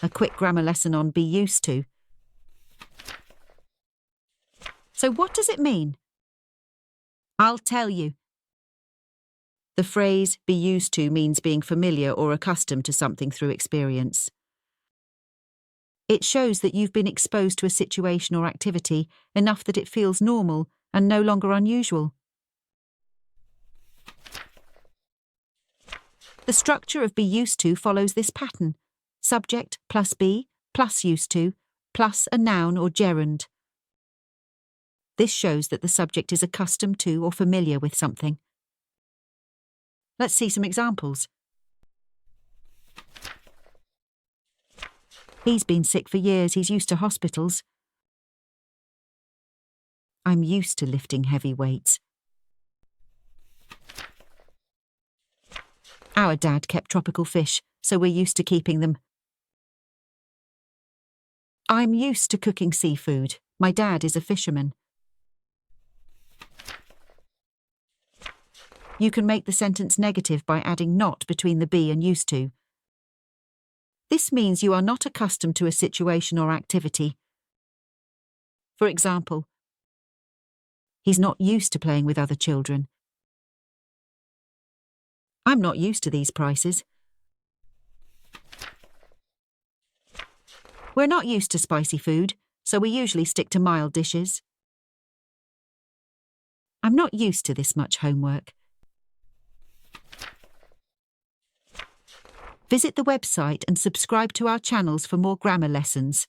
A quick grammar lesson on be used to. So what does it mean? I'll tell you. The phrase be used to means being familiar or accustomed to something through experience. It shows that you've been exposed to a situation or activity enough that it feels normal and no longer unusual. The structure of be used to follows this pattern: subject plus be plus used to plus a noun or gerund. This shows that the subject is accustomed to or familiar with something. Let's see some examples. He's been sick for years, he's used to hospitals. I'm used to lifting heavy weights. Our dad kept tropical fish, so we're used to keeping them. I'm used to cooking seafood. My dad is a fisherman. You can make the sentence negative by adding not between the be and used to. This means you are not accustomed to a situation or activity. For example, he's not used to playing with other children. I'm not used to these prices. We're not used to spicy food, so we usually stick to mild dishes. I'm not used to this much homework. Visit the website and subscribe to our channels for more grammar lessons.